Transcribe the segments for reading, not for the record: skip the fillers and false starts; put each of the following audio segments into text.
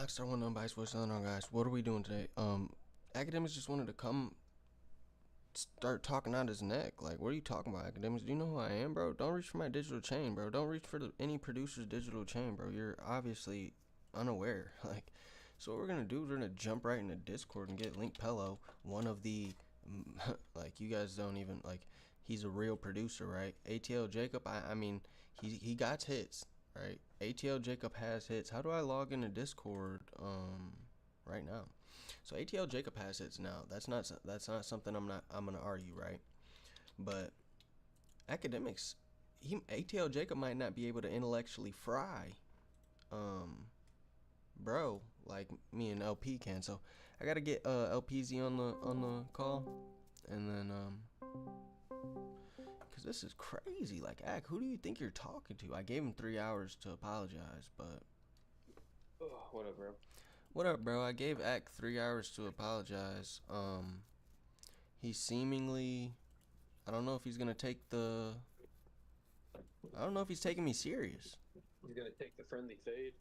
Knockstar One Unbiased Voice on guys. What are we doing today? Academics just wanted to come start talking out his neck. Like, what are you talking about, Academics? Do you know who I am, bro? Don't reach for my digital chain, bro. Don't reach for any producer's digital chain, bro. You're obviously unaware. Like, so what we're gonna do? We're gonna jump right into Discord and get Link Pello, one of the like, you guys don't even like. He's a real producer, right? ATL Jacob. I mean, he got hits, right? ATL Jacob has hits. How do I log into Discord right now? So ATL Jacob has hits now. That's not something I'm gonna argue, right? But Academics, ATL Jacob might not be able to intellectually fry bro like me and LP can. So I gotta get LPZ on the call, and then because this is crazy. Like, Ak, who do you think you're talking to? I gave him 3 hours to apologize, but what up, bro? What up, bro? I gave Ak 3 hours to apologize. He seemingly, I don't know if he's gonna take the, I don't know if he's taking me serious. He's gonna take the friendly fade.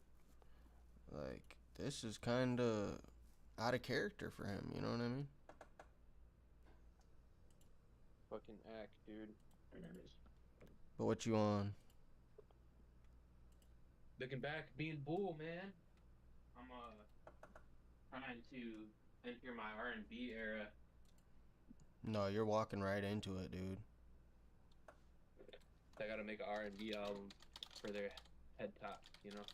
Like, this is kind of out of character for him, you know what I mean? Fucking act, dude. But what you on? Looking back, being bull, man. I'm trying to enter my R&B era. No, you're walking right into it, dude. I gotta make an R&B album for their head top, you know?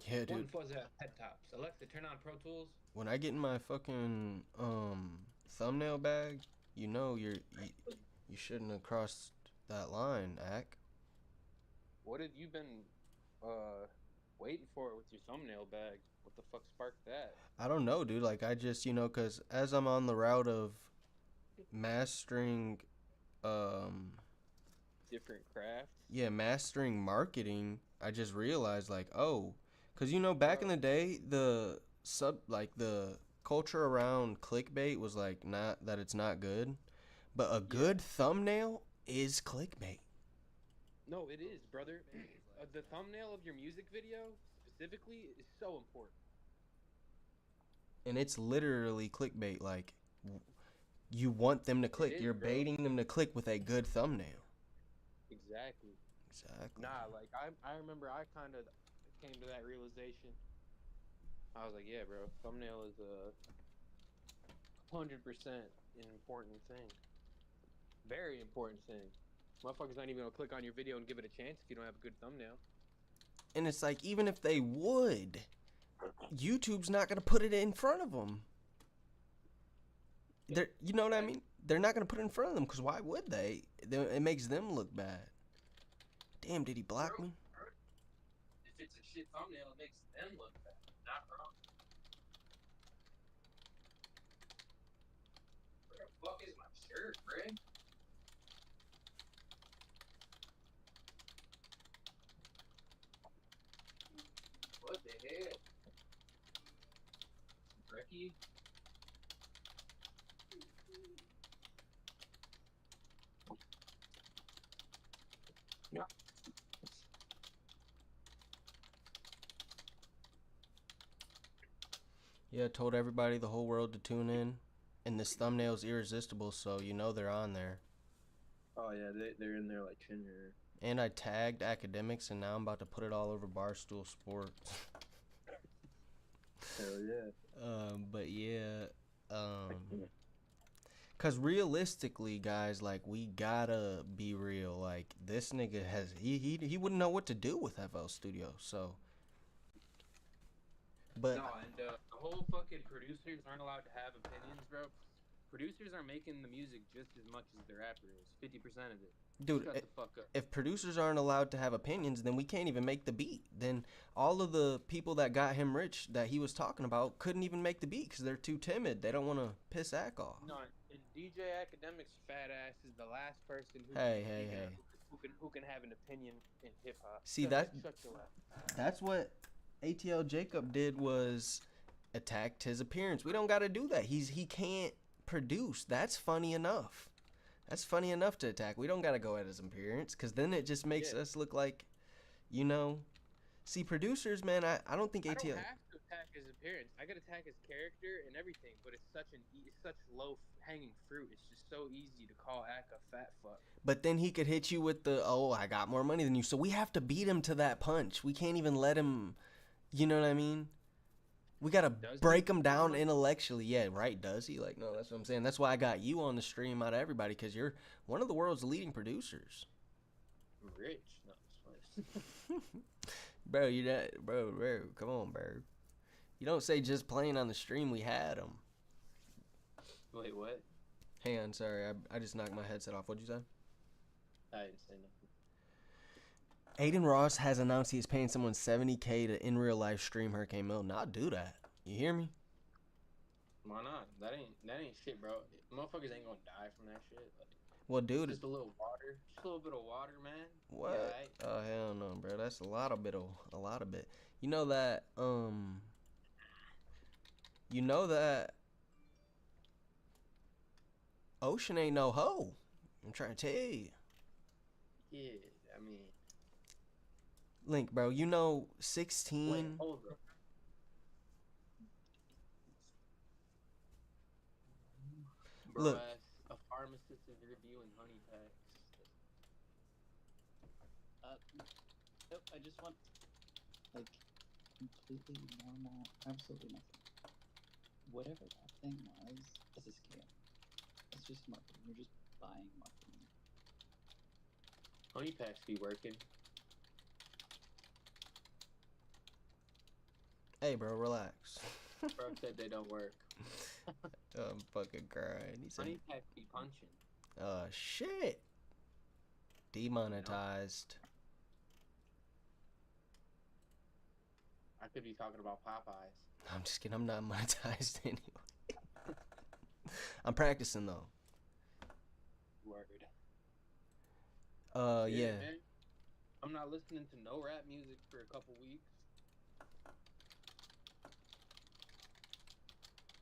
Yeah, dude. One fuzz head tops. Alexa, turn on Pro Tools. When I get in my fucking thumbnail bag, you know you shouldn't have crossed that line, Ak. What have you been waiting for with your thumbnail bag? What the fuck sparked that? I don't know, dude. Like, I just, cause as I'm on the route of mastering different crafts. Yeah, mastering marketing, I just realized, like, oh, cause back in the day, the culture around clickbait was like, not that it's not good, but a good thumbnail is clickbait. No, it is, brother. The thumbnail of your music video specifically is so important. And it's literally clickbait. Like, you want them to click. You're baiting them to click with a good thumbnail. Exactly. Nah, like, I remember I kind of came to that realization. I was like, yeah, bro, thumbnail is a 100% an important thing. Very important thing. Motherfuckers not even gonna click on your video and give it a chance if you don't have a good thumbnail. And it's like, even if they would, YouTube's not gonna put it in front of them. You know what I mean? They're not gonna put it in front of them, because why would they? It makes them look bad. Damn, did he block me? If it's a shit thumbnail, it makes them look bad. Not wrong. Where the fuck is my shirt, Greg? What the hell? Brecky? Yeah. Yeah, told everybody, the whole world, to tune in. And this thumbnail's irresistible, so they're on there. Oh yeah, they're in there like Ginger. And I tagged Academics, and now I'm about to put it all over Barstool Sports. Hell yeah. But yeah, cause realistically, guys, like, we gotta be real. Like, this nigga he wouldn't know what to do with FL Studio, so. But no, and the whole fucking producers aren't allowed to have opinions, bro. Producers are making the music just as much as the rapper is. 50% of it. Dude, shut the fuck up. If producers aren't allowed to have opinions, then we can't even make the beat. Then all of the people that got him rich that he was talking about couldn't even make the beat because they're too timid. They don't want to piss Ak off. No, and DJ Academics' fat ass is the last person who can have an opinion in hip hop. See, shut your ass. That's what ATL Jacob did, was attacked his appearance. We don't got to do that. He can't produce. That's funny enough. That's funny enough to attack. We don't got to go at his appearance, because then it just makes us look like, See, producers, man, I don't think I don't ATL. have to attack his appearance. I could attack his character and everything, but it's such low hanging fruit. It's just so easy to call Ack a fat fuck. But then he could hit you with the, oh, I got more money than you. So we have to beat him to that punch. We can't even let him, you know what I mean? We got to Does he? break him down intellectually. Yeah, right, does he? Like, no, that's what I'm saying. That's why I got you on the stream out of everybody, because you're one of the world's leading producers. I'm rich. No, it's fine. Bro, you that, bro, come on, bro. You don't say just playing on the stream we had him. Wait, what? Hang on, sorry, I just knocked my headset off. What'd you say? I didn't say nothing. Aiden Ross has announced he is paying someone $70K to in real life stream Hurricane Milton. I'll do that. You hear me? Why not? That ain't shit, bro. Motherfuckers ain't gonna die from that shit. Like, well, dude, just a little water, just a little bit of water, man. What? Yeah, right? Oh hell no, bro. That's a lot of bit. You know that. You know that. Ocean ain't no hoe. I'm trying to tell you. Yeah, I mean. Link, bro. You know 16. Wait, hold up. Bro, Look. a pharmacist is reviewing honey packs. Nope, I just want, like, completely normal, absolutely nothing. Whatever that thing was, is a scam. It's just marketing. You're just buying marketing. Honey packs be working. Hey, bro, relax. Bro said they don't work. I'm fucking crying. He said, honey packs be punching. Shit. Demonetized. I could be talking about Popeyes. I'm just kidding. I'm not monetized anyway. I'm practicing though. Word. Yeah. Man, I'm not listening to no rap music for a couple weeks.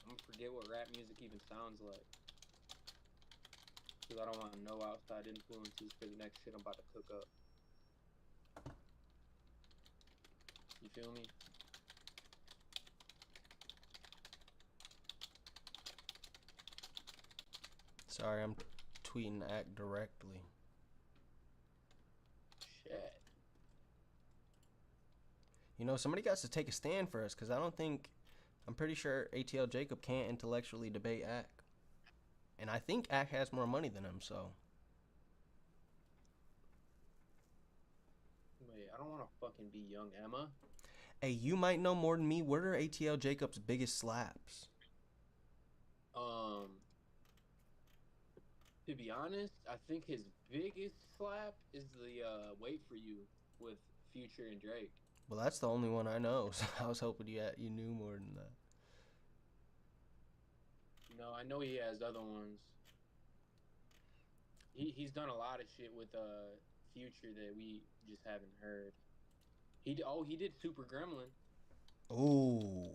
I'm gonna forget what rap music even sounds like. Because I don't want no outside influences for the next shit I'm about to cook up. You feel me? Sorry, I'm tweeting Act directly. Shit. You know, somebody got to take a stand for us, because I'm pretty sure ATL Jacob can't intellectually debate Ack. And I think Ack has more money than him, so. Wait, I don't want to fucking be young Emma. Hey, you might know more than me. What are ATL Jacob's biggest slaps? To be honest, I think his biggest slap is the "Wait for You" with Future and Drake. Well, that's the only one I know, so I was hoping you knew more than that. No, I know he has other ones. He's done a lot of shit with Future that we just haven't heard. He did Super Gremlin. Ooh.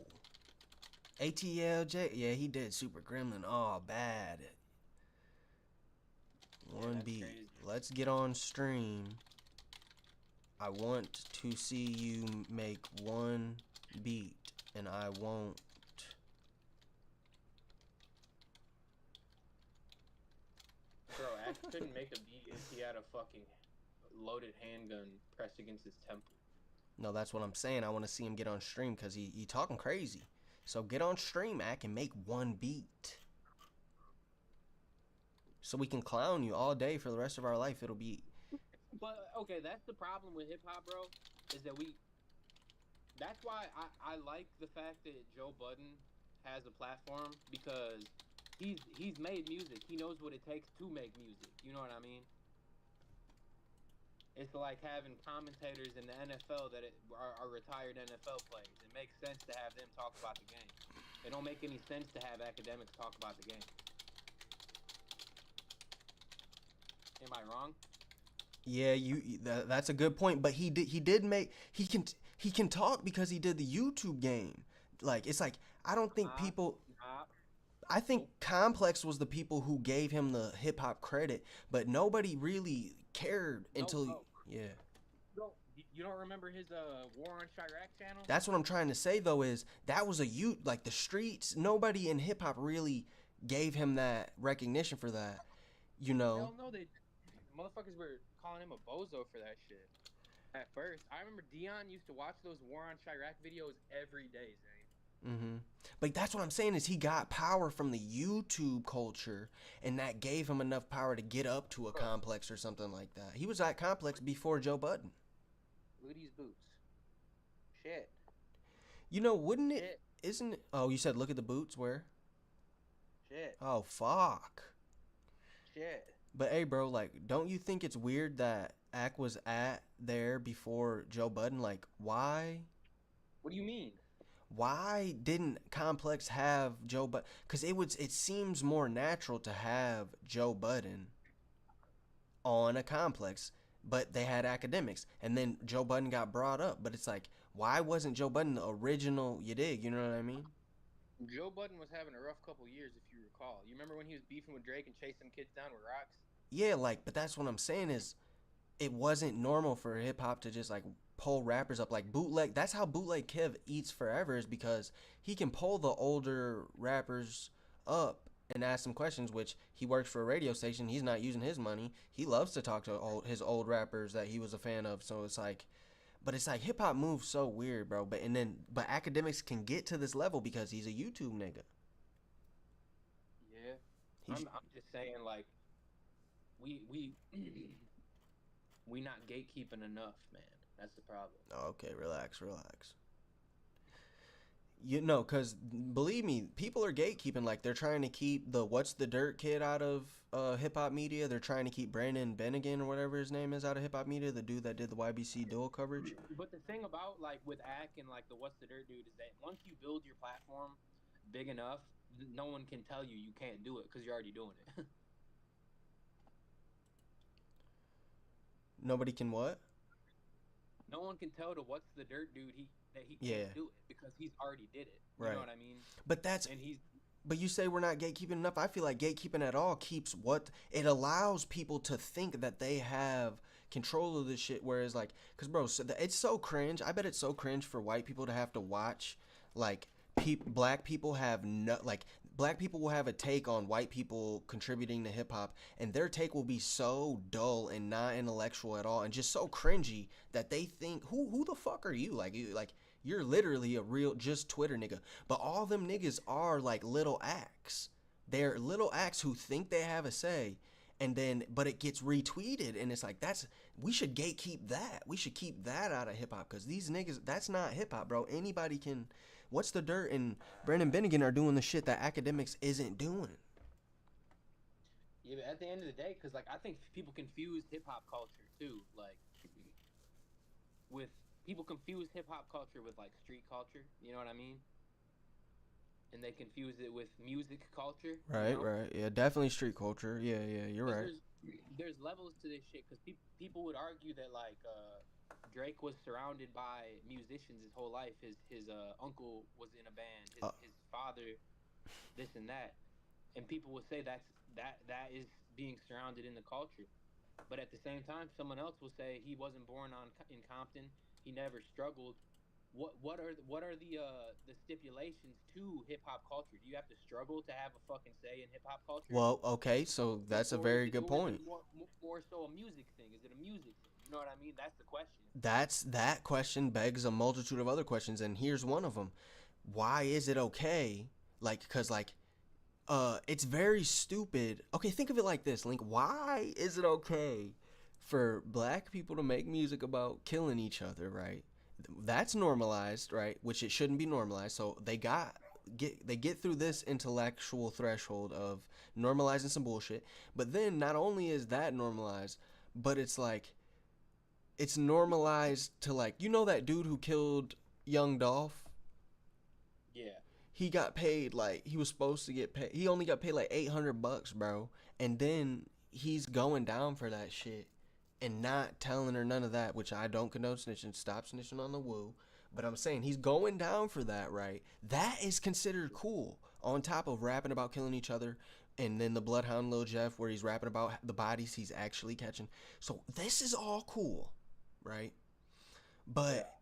ATLJ, yeah, he did Super Gremlin. Oh, bad. One beat. Crazy. Let's get on stream. I want to see you make one beat, and I won't. Bro, Ash couldn't make a beat if he had a fucking loaded handgun pressed against his temple. No, that's what I'm saying. I want to see him get on stream because he talking crazy. So get on stream, Ack, and make one beat. So we can clown you all day for the rest of our life. It'll be... But, okay, that's the problem with hip-hop, bro, is that that's why I like the fact that Joe Budden has a platform, because he's made music. He knows what it takes to make music. You know what I mean? It's like having commentators in the NFL that are retired NFL players. It makes sense to have them talk about the game. It don't make any sense to have academics talk about the game. Am I wrong? Yeah, that's a good point. But he can talk because he did the YouTube game. Like, it's like, I don't think people. I think Complex was the people who gave him the hip hop credit, but nobody really cared until No. yeah. No, You don't remember his War on Chirac channel? That's what I'm trying to say though, is that was a like the streets. Nobody in hip hop really gave him that recognition for that. You know. Hell no, they motherfuckers were calling him a bozo for that shit. At first, I remember Dion used to watch those War on Chirac videos every day, Zane. Mm-hmm. But that's what I'm saying, is he got power from the YouTube culture, and that gave him enough power to get up to a Complex or something like that. He was at Complex before Joe Budden. Look at these boots. Shit. You know, wouldn't it? Shit. Isn't it? Oh, you said look at the boots. Where? Shit. Oh, fuck. Shit. But hey, bro, like, don't you think it's weird that Ak was at there before Joe Budden? Like, why? What do you mean? Why didn't Complex have Joe Budden? Because it seems more natural to have Joe Budden on a Complex, but they had Akademiks, and then Joe Budden got brought up. But it's like, why wasn't Joe Budden the original? You dig? You know what I mean? Joe Budden was having a rough couple years, if you recall. You remember when he was beefing with Drake and chasing kids down with rocks? Yeah, like, but that's what I'm saying, is it wasn't normal for hip hop to just like pull rappers up like Bootleg. That's how Bootleg Kev eats forever, is because he can pull the older rappers up and ask them questions, which he works for a radio station. He's not using his money. He loves to talk to his old rappers that he was a fan of. So it's like, but it's like hip hop moves so weird, bro. But Akademiks can get to this level because he's a YouTube nigga. Yeah. I'm just saying, like, we we not gatekeeping enough, man. That's the problem. Okay, relax. You know, because believe me, people are gatekeeping. Like, they're trying to keep the What's the Dirt kid out of hip-hop media. They're trying to keep Brandon Bennigan, or whatever his name is, out of hip-hop media, the dude that did the YBC dual coverage. But the thing about, like, with Ak and, like, the What's the Dirt dude is that once you build your platform big enough, no one can tell you can't do it because you're already doing it. Nobody can what? No one can tell the What's the Dirt dude that he Yeah. can't do it because he's already did it. You Right. know what I mean? But that's And he's But you say we're not gatekeeping enough. I feel like gatekeeping at all keeps it allows people to think that they have control of this shit. Whereas, like, because, bro, it's so cringe. I bet it's so cringe for white people to have to watch, like, black people have black people will have a take on white people contributing to hip hop, and their take will be so dull and not intellectual at all, and just so cringy that they think, who the fuck are you? You're literally a real just Twitter nigga. But all them niggas are like little acts. They're little acts who think they have a say, but it gets retweeted, and it's like, we should gatekeep that. We should keep that out of hip hop, because these niggas, that's not hip hop, bro. Anybody can. What's the Dirt and Brandon Bennigan are doing the shit that Akademiks isn't doing. Yeah, but at the end of the day, because, like, I think people confuse hip hop culture too. Like, people confuse hip hop culture with, like, street culture. You know what I mean? And they confuse it with music culture. Right, you know? right. Yeah, definitely street culture. Yeah, you're right. There's levels to this shit, because people would argue that, like, Drake was surrounded by musicians his whole life. His uncle was in a band. His father, this and that, and people would say that is being surrounded in the culture. But at the same time, someone else will say he wasn't born in Compton. He never struggled. What are the stipulations to hip hop culture? Do you have to struggle to have a fucking say in hip hop culture? Well, okay, so that's a very good point. More so a music thing. Is it a music thing? You know what I mean? That's the question. That question begs a multitude of other questions, and here's one of them. Why is it okay? Because it's very stupid. Okay, think of it like this, Link. Why is it okay for black people to make music about killing each other, right? That's normalized, right? Which it shouldn't be normalized. So they get through this intellectual threshold of normalizing some bullshit. But then not only is that normalized, but it's like, it's normalized to, like, you know that dude who killed Young Dolph? Yeah. He got paid, like, he was supposed to get paid. He only got paid like $800, bro. And then he's going down for that shit and not telling her none of that, which I don't condone snitching. Stop snitching on the woo. But I'm saying he's going down for that, right? That is considered cool. On top of rapping about killing each other, and then the Bloodhound Lil Jeff, where he's rapping about the bodies he's actually catching. So this is all cool, right? But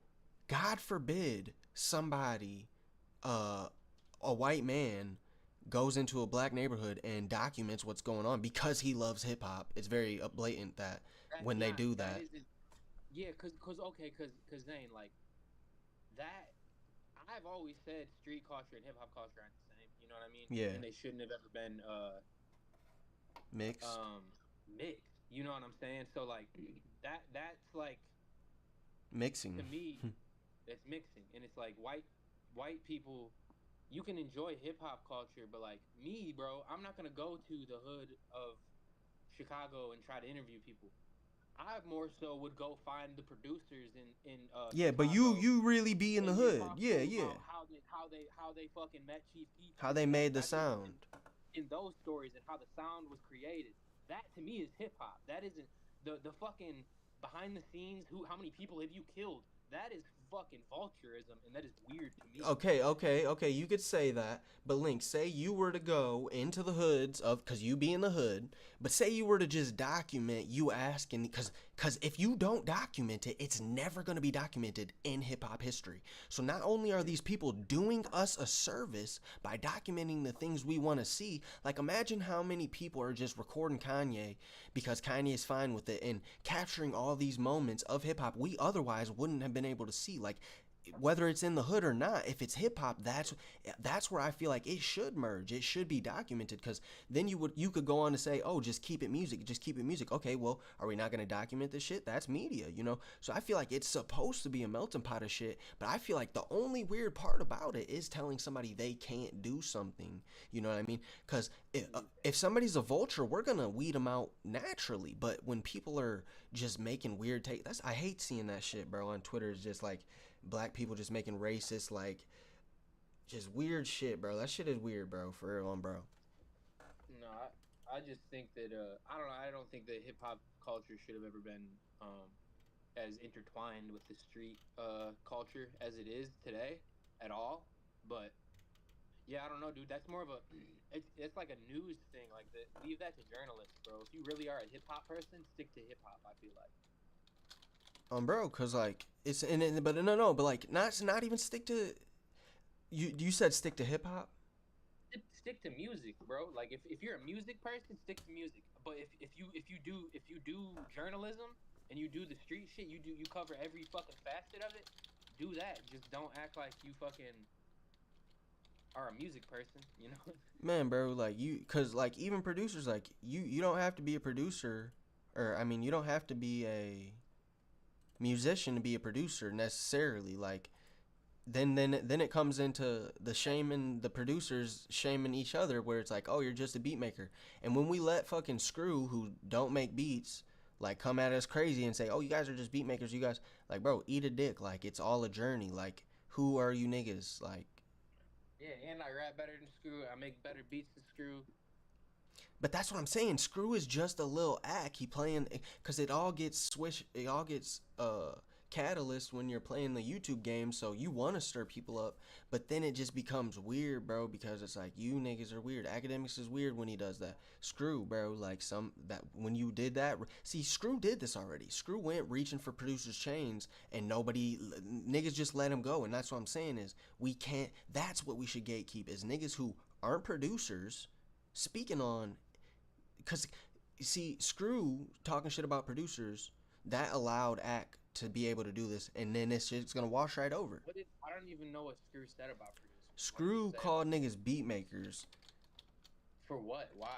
God forbid somebody, a white man, goes into a black neighborhood and documents what's going on because he loves hip hop. It's very blatant that That's when they not. do That that. isn't. Yeah, cause Zane, like that. I've always said street culture and hip hop culture aren't the same. You know what I mean? Yeah. And they shouldn't have ever been Mixed. mixed. You know what I'm saying? So like that's like Mixing. to me, it's mixing, and it's like white people. You can enjoy hip hop culture, but like me, bro, I'm not gonna go to the hood of Chicago and try to interview people. I more so would go find the producers in Yeah, but you Chicago you really be in the and hood. talk to Yeah, them yeah. about how they fucking met Chief Keef How and they this and that. made And the I get sound. in those stories and how the sound was created. That to me is hip hop. That isn't the fucking behind the scenes. How many people have you killed? That is fucking vulturism, and that is weird to me. Okay. You could say that, but Link, say you were to go into the hoods of, cause you be in the hood, but say you were to just document you asking, cause if you don't document it, it's never gonna be documented in hip hop history. So not only are these people doing us a service by documenting the things we want to see, like imagine how many people are just recording Kanye because Kanye is fine with it and capturing all these moments of hip hop we otherwise wouldn't have been able to see. Like whether it's in the hood or not, if it's hip hop, that's where I feel like it should merge. It should be documented because then you could go on to say, oh, just keep it music, just keep it music. Okay, well, are we not gonna document this shit? That's media, you know. So I feel like it's supposed to be a melting pot of shit, but I feel like the only weird part about it is telling somebody they can't do something. You know what I mean? Because if somebody's a vulture, we're gonna weed them out naturally. But when people are just making weird I hate seeing that shit, bro. On Twitter, it's just like black people just making racist, like just weird shit, bro. That shit is weird, bro. For real, bro. No, I just think that I don't know. I don't think that hip hop culture should have ever been as intertwined with the street culture as it is today at all. But yeah, I don't know, dude. That's more of a it's like a news thing. Like leave that to journalists, bro. If you really are a hip hop person, stick to hip hop. I feel like. Bro, cause like it's but no, but like not even stick to you said stick to hip hop. Stick to music, bro. Like if you're a music person, stick to music. But if you do journalism and you do the street shit, you cover every fucking facet of it. Do that. Just don't act like you fucking are a music person, you know? Man, bro, like cause like even producers, like you don't have to be a producer, or I mean you don't have to be a musician to be a producer necessarily. Like then it comes into the shaming, the producers shaming each other, where it's like, oh, you're just a beat maker. And when we let fucking Screw, who don't make beats, like come at us crazy and say, oh, you guys are just beat makers, you guys, like, bro, eat a dick. Like it's all a journey. Like who are you niggas? Like, Yeah, and I rap better than Screw. I make better beats than Screw. but that's what I'm saying. Screw is just a little act. He playing because it all gets switch. It all gets catalyst when you're playing the YouTube game. So you want to stir people up, but then it just becomes weird, bro. Because it's like you niggas are weird. Akademiks is weird when he does that. Screw, bro. Like that when you did that. See, Screw did this already. Screw went reaching for producers' chains, and niggas just let him go. And that's what I'm saying is we can't. That's what we should gatekeep is niggas who aren't producers speaking on. Because, see, Screw talking shit about producers, that allowed Ack to be able to do this, and then this shit's gonna wash right over. I don't even know what Screw said about producers. Screw called niggas beat makers. For what? Why?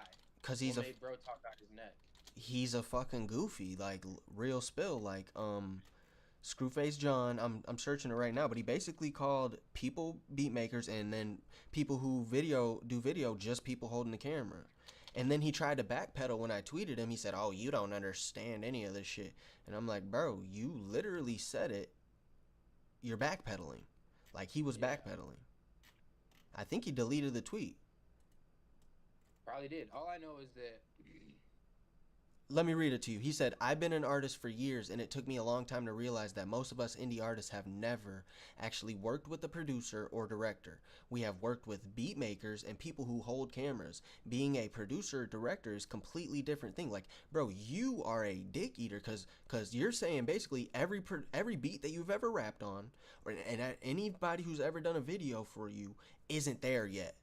Because what made bro talk out his neck? He's a fucking goofy, like, real spill, like, Screwface John, I'm searching it right now, but he basically called people beat makers, and then people who do video, just people holding the camera. And then he tried to backpedal when I tweeted him. He said, oh, you don't understand any of this shit. And I'm like, bro, you literally said it. You're backpedaling. Like, he was backpedaling. I think he deleted the tweet. Probably did. All I know is that let me read it to you. He said, I've been an artist for years, and it took me a long time to realize that most of us indie artists have never actually worked with a producer or director. We have worked with beat makers and people who hold cameras. Being a producer or director is a completely different thing. Like, bro, you are a dick eater because you're saying basically every beat that you've ever rapped on, and anybody who's ever done a video for you isn't there yet.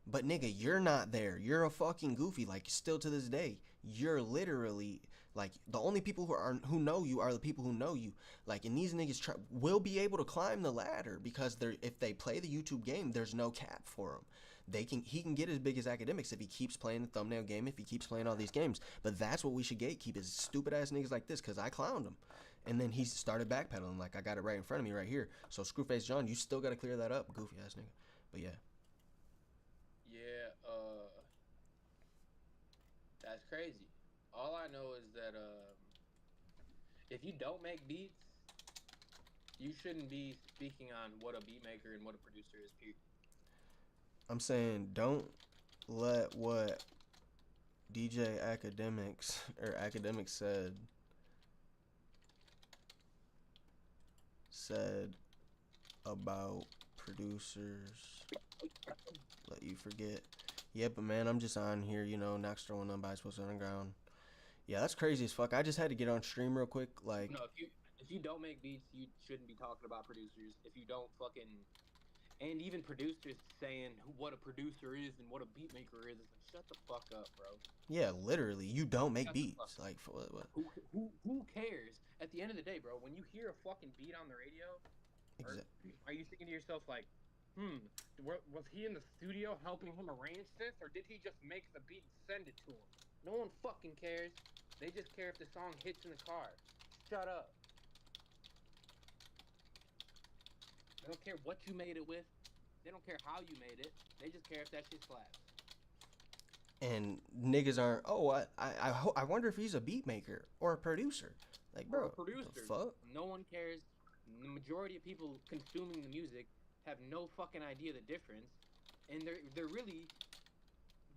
But nigga, you're not there. You're a fucking goofy. Like, still to this day, you're literally like the only people who know you are the people who know you. Like, and these niggas will be able to climb the ladder because if they play the YouTube game, there's no cap for them. He can get as big as Akademiks if he keeps playing the thumbnail game, if he keeps playing all these games. But that's what we should gatekeep is stupid ass niggas like this, because I clowned him. And then he started backpedaling. Like, I got it right in front of me right here. So Screwface John, you still got to clear that up, goofy ass nigga. But yeah. Yeah, that's crazy. All I know is that if you don't make beats, you shouldn't be speaking on what a beat maker and what a producer is, period. I'm saying don't let what DJ Akademiks or Akademiks said about producers let you forget. Yeah, but man, I'm just on here, you know, Knox throwing on by supposed underground. Yeah, that's crazy as fuck. I just had to get on stream real quick. Like, no, if you don't make beats, you shouldn't be talking about producers. If you don't fucking, and even producers saying what a producer is and what a beat maker is, like, shut the fuck up, bro. Yeah, literally, you don't make beats. Like, for what? Who cares? At the end of the day, bro, when you hear a fucking beat on the radio, are you thinking to yourself like, was he in the studio helping him arrange this, or did he just make the beat and send it to him? No one fucking cares. They just care if the song hits in the car. Shut up. They don't care what you made it with. They don't care how you made it. They just care if that shit slaps. And niggas aren't. Oh, I wonder if he's a beat maker or a producer. Like, bro, producer. The fuck? No one cares. The majority of people consuming the music have no fucking idea the difference, and they're really,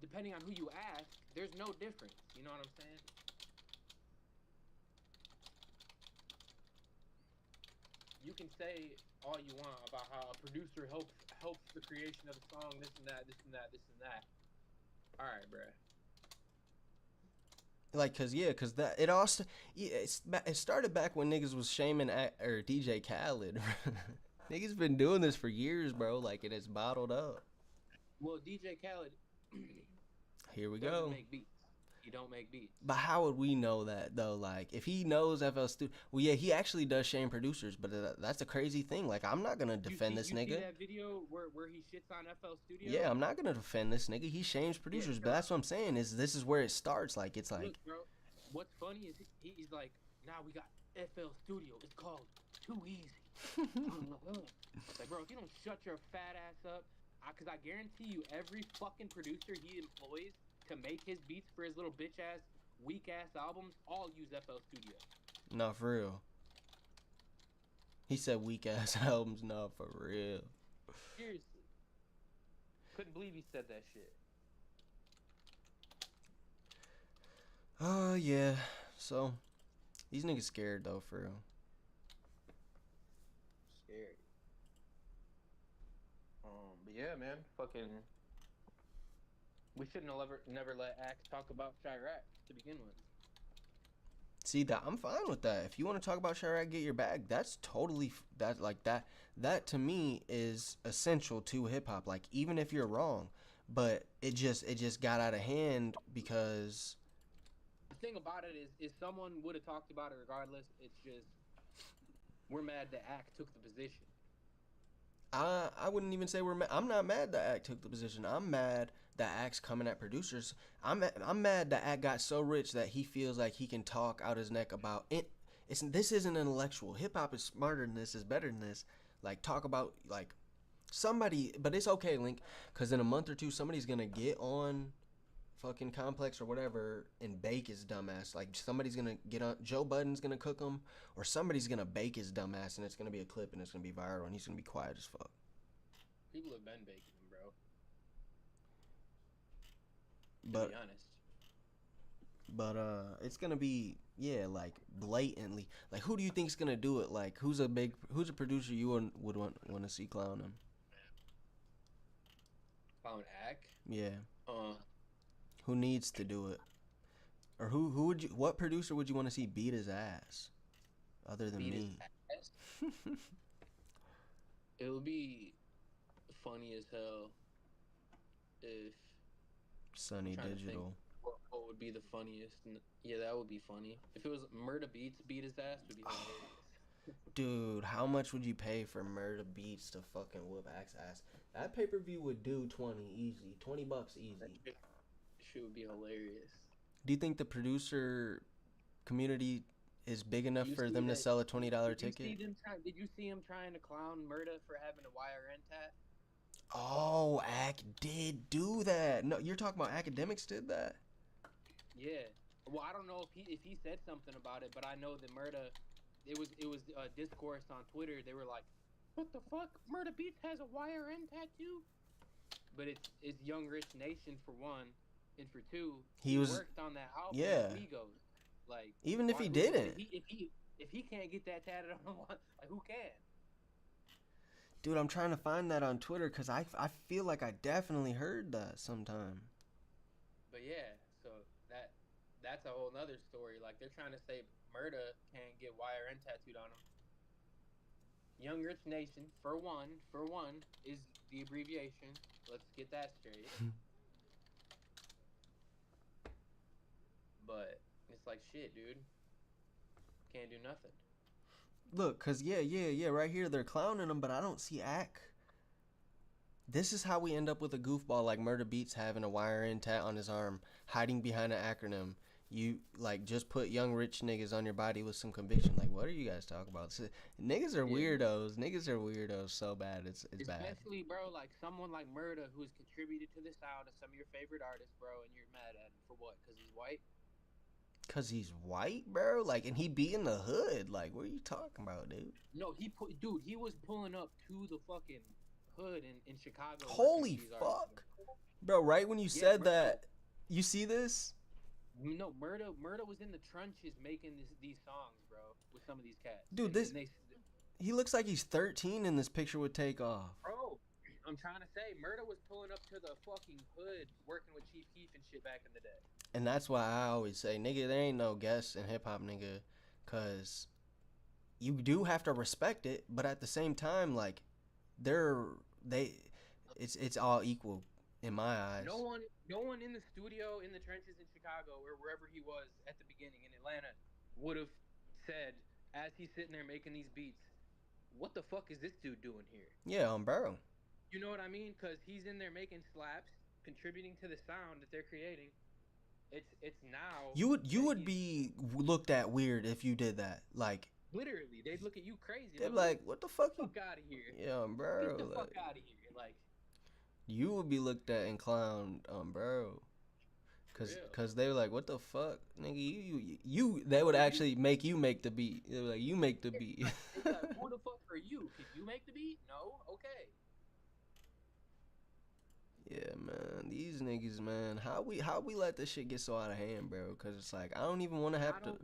depending on who you ask, there's no difference. You know what I'm saying? You can say all you want about how a producer helps the creation of a song, this and that. All right, bruh. Like, cause that it also it started back when niggas was shaming or DJ Khaled. Niggas been doing this for years, bro. Like, and it's bottled up. Well, DJ Khaled. Here we go. Make beats. You don't make beats. But how would we know that though? Like, if he knows FL Studio, well, yeah, he actually does shame producers, but that's a crazy thing. Like, I'm not gonna defend this nigga. You see that video where he shits on FL Studio? Yeah, I'm not gonna defend this nigga. He shames producers, but that's what I'm saying is this is where it starts. Like, it's like, look, bro, what's funny is he's like, now we got FL Studio. It's called Too Easy. Like, bro, if you don't shut your fat ass up, because I guarantee you, every fucking producer he employs to make his beats for his little bitch ass, weak ass albums, all use FL Studio. No, for real. He said weak ass albums, no, for real. Seriously. Couldn't believe he said that shit. Oh, yeah. So, these niggas scared though, for real. Scary. But yeah, man, fucking. We shouldn't have never let Axe talk about Chirac to begin with. See, that I'm fine with that. If you want to talk about Chirac, get your bag. That's totally that to me is essential to hip hop. Like, even if you're wrong, but it just got out of hand because. The thing about it is someone would have talked about it regardless. It's just we're mad that Axe took the position. I wouldn't even say we're mad. I'm not mad that Act took the position. I'm mad that Act's coming at producers. I'm mad that Act got so rich that he feels like he can talk out his neck about it. This isn't intellectual. Hip hop is smarter than this. Is better than this. Like, talk about like somebody. But it's okay, Link, because in a month or two somebody's gonna get on fucking Complex or whatever and bake his dumbass. Like, somebody's gonna get on, Joe Budden's gonna cook him, or somebody's gonna bake his dumbass, and it's gonna be a clip and it's gonna be viral and he's gonna be quiet as fuck. People have been baking him, bro. But to be honest, But it's gonna be like blatantly. Like, who do you think's gonna do it? Like, who's a producer you would want to see clown him? Clown Ack. Yeah. Uh, Who needs to do it? Or what producer would you want to see beat his ass? Other than me. It would be funny as hell if Sunny Digital. What would be the funniest? Yeah, that would be funny. If it was Murda Beats beat his ass, would be hilarious. Dude, how much would you pay for Murda Beats to fucking whoop Axe ass? That pay-per-view would do 20 easy. $20 easy. That shit would be hilarious. Do you think the producer community is big enough for them to sell a $20 ticket? Did you see him trying to clown Murda for having a YRN tat? Oh, Ak did do that. No, you're talking about Akademiks did that? Yeah. Well, I don't know if he said something about it, but I know that Murda, it was discourse on Twitter. They were like, "What the fuck? Murda Beats has a YRN tattoo?" But it's Young Rich Nation for one, and for two, he worked on that album. Yeah. Egos. Like, even if he didn't, if he can't get that tatted on, like, who can? Dude, I'm trying to find that on Twitter because I feel like I definitely heard that sometime. But yeah, so that's a whole nother story. Like, they're trying to say Murda can't get YRN tattooed on him. Young Rich Nation, for one, is the abbreviation. Let's get that straight. But it's like, shit, dude. Can't do nothing. Look, cause yeah, right here they're clowning him, but I don't see Ak. This is how we end up with a goofball like Murda Beats having a YRN tat on his arm, hiding behind an acronym. You like just put young rich niggas on your body with some conviction. Like, what are you guys talking about? Niggas are weirdos. Niggas are weirdos so bad. It's bad. Especially, bro, like someone like Murda who has contributed to the sound of some of your favorite artists, bro, and you're mad at him for what? Cause he's white. Cause he's white, bro. Like, and he be in the hood. Like, what are you talking about, dude? No, he was pulling up to the fucking hood in Chicago. Holy fuck, bro! Right when you said that, you see this? No, Murda was in the trenches making these songs, bro, with some of these cats. Dude, he looks like he's 13 in this picture with Takeoff. Bro, I'm trying to say, Murda was pulling up to the fucking hood working with Chief Keef and shit back in the day. And that's why I always say, nigga, there ain't no guess in hip-hop, nigga. Because you do have to respect it, but at the same time, like, it's all equal in my eyes. No one in the studio, in the trenches in Chicago, or wherever he was at the beginning in Atlanta, would have said, as he's sitting there making these beats, what the fuck is this dude doing here? Yeah, bro. You know what I mean? Because he's in there making slaps, contributing to the sound that they're creating. It's now. You would be looked at weird if you did that. Like, literally, they'd look at you crazy. They'd be like, "What the fuck? Get the fuck out of here!" Yeah, bro. Get the fuck out of here! Like, you would be looked at and clowned, bro. Cause they were like, "What the fuck, nigga? You." They would actually make you make the beat. They were like, "You make the beat." It's like, who the fuck are you? Can you make the beat? No. Okay. Yeah, man. These niggas, man. How we let this shit get so out of hand, bro? Cause it's like I don't even want to have to.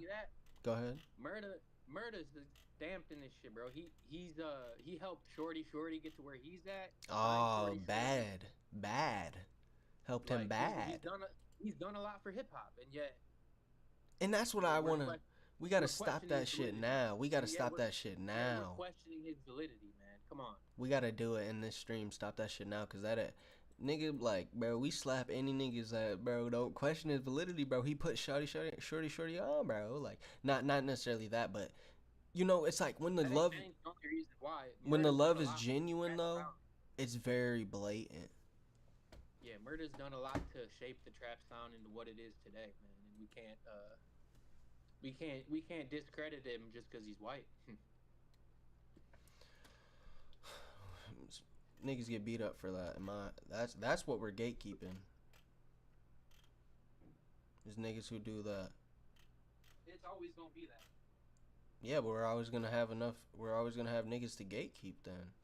Go ahead. Murda's damped in this shit, bro. He helped Shorty get to where he's at. Oh, bad. Helped him bad. He's done a lot for hip hop, and yet. And that's what I wanna. We gotta stop that shit now. We gotta stop that shit now. We're questioning his validity, man. Come on. We gotta do it in this stream. Stop that shit now, cause that. Nigga, like, bro, we slap any niggas that, bro, don't question his validity, bro. He put shorty on, bro. Like, not necessarily that, but, you know, it's like when the love is genuine, though, it's very blatant. Yeah, Murda's done a lot to shape the trap sound into what it is today, man. And we can't discredit him just because he's white. Niggas get beat up for that. That's what we're gatekeeping. There's niggas who do that. It's always gonna be that. Yeah, but we're always gonna have niggas to gatekeep then.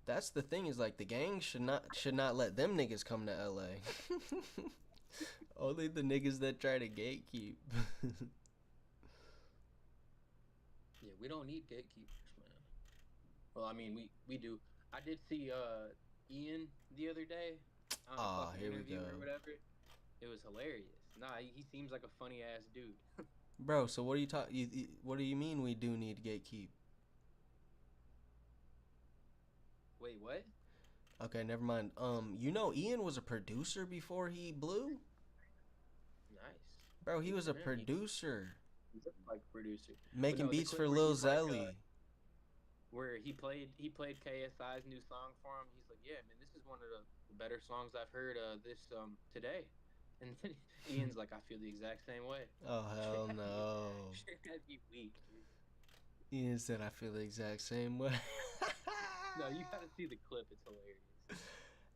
That's the thing, is like the gang should not let them niggas come to LA. Only the niggas that try to gatekeep. Yeah, we don't need gatekeepers, man. Well, I mean, we do. I did see Ian the other day on a Ah, fucking here we interview go. or whatever. It was hilarious. Nah, he seems like a funny ass dude. Bro, so what are you talking? What do you mean we do need gatekeep? Wait, what? Okay, never mind. You know Ian was a producer before he blew? Nice. Bro, he Good was for a him. producer. He's like a producer. Making no, the beats clip for where Lil he's like, Zelly. where he played KSI's new song for him. He's like, yeah, man, this is one of the better songs I've heard this today. And then Ian's like, I feel the exact same way. Oh, hell no. That'd be weak, dude. Ian said I feel the exact same way. No, you gotta see the clip. It's hilarious.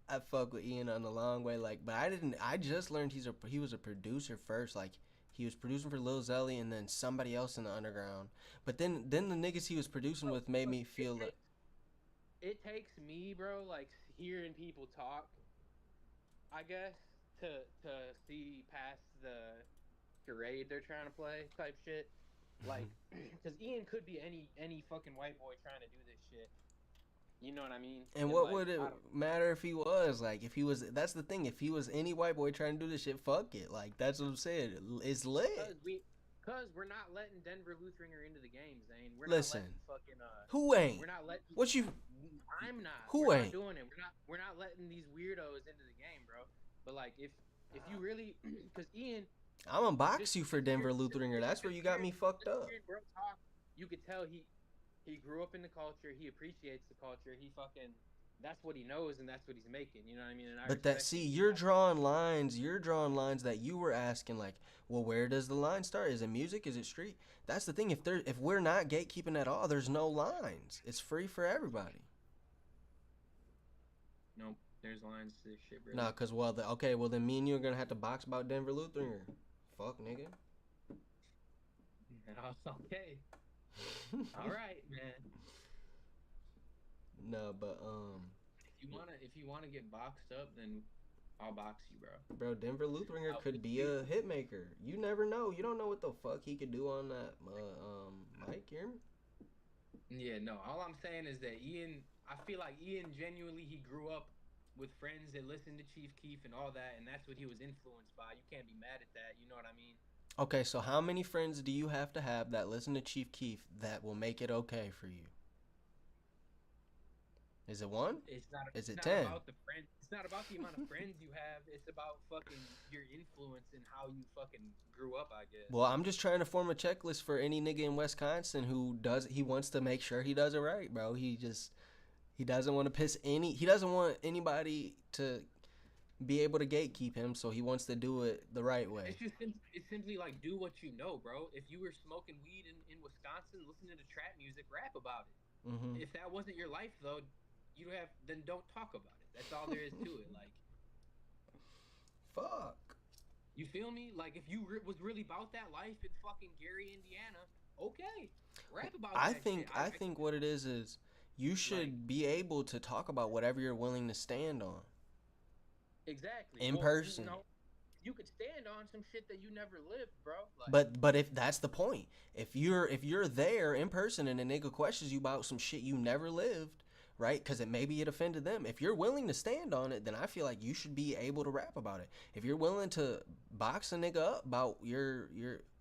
I fuck with Ian on the long way, like, but I just learned he was a producer first, like, he was producing for Lil Zelly and then somebody else in the underground. But then the niggas he was producing with made me feel like... It takes me, bro, like, hearing people talk, I guess, to see past the charade they're trying to play type shit. Like, because Ian could be any fucking white boy trying to do this shit. You know what I mean? And what like, would it matter if he was? Like, if he was... That's the thing. If he was any white boy trying to do this shit, fuck it. Like, that's what I'm saying. It's lit. Because we're not letting Denver Luthringer into the game, Zane. We're Listen, not letting fucking... who ain't? We're not letting... What you... I'm not. Who we're ain't? not doing it. We're not letting these weirdos into the game, bro. But, like, if you really... Because Ian... I'm gonna box you for Denver Luthringer. That's where you got me fucked up. You could tell he grew up in the culture. He appreciates the culture. He fucking... That's what he knows, and that's what he's making. You know what I mean? And but that, see, you're drawing lines. You're drawing lines that you were asking, like, well, where does the line start? Is it music? Is it street? That's the thing. If we're not gatekeeping at all, there's no lines. It's free for everybody. Nope, there's lines to this shit, bro. Nah, cause well, then me and you are gonna have to box about Denver Luthringer. Fuck, nigga. Okay. All right, man. No, but if you wanna get boxed up, then I'll box you, bro. Bro, Denver Luthringer could be a hit maker. You never know. You don't know what the fuck he could do on that mic, hear me? Yeah, no. All I'm saying is that Ian, I feel like Ian genuinely, he grew up with friends that listened to Chief Keef and all that, and that's what he was influenced by. You can't be mad at that. You know what I mean? Okay, so how many friends do you have to have that listen to Chief Keef that will make it okay for you? Is it one? Is it 10? About the friends. It's not about the amount of friends you have. It's about fucking your influence and how you fucking grew up, I guess. Well, I'm just trying to form a checklist for any nigga in Wisconsin who wants to make sure he does it right, bro. He doesn't want to he doesn't want anybody to be able to gatekeep him, so he wants to do it the right way. It's simply like, do what you know, bro. If you were smoking weed in Wisconsin, listening to trap music, rap about it. Mm-hmm. If that wasn't your life, though, then don't talk about it. That's all there is to it. Like, fuck. You feel me? Like, if you was really about that life in fucking Gary, Indiana, okay, rap about it. I think what it is you should be able to talk about whatever you're willing to stand on. Exactly. In person. You could stand on some shit that you never lived, bro. Like, but if that's the point, if you're there in person and a nigga questions you about some shit you never lived, right? Because it offended them. If you're willing to stand on it, then I feel like you should be able to rap about it. If you're willing to box a nigga up about your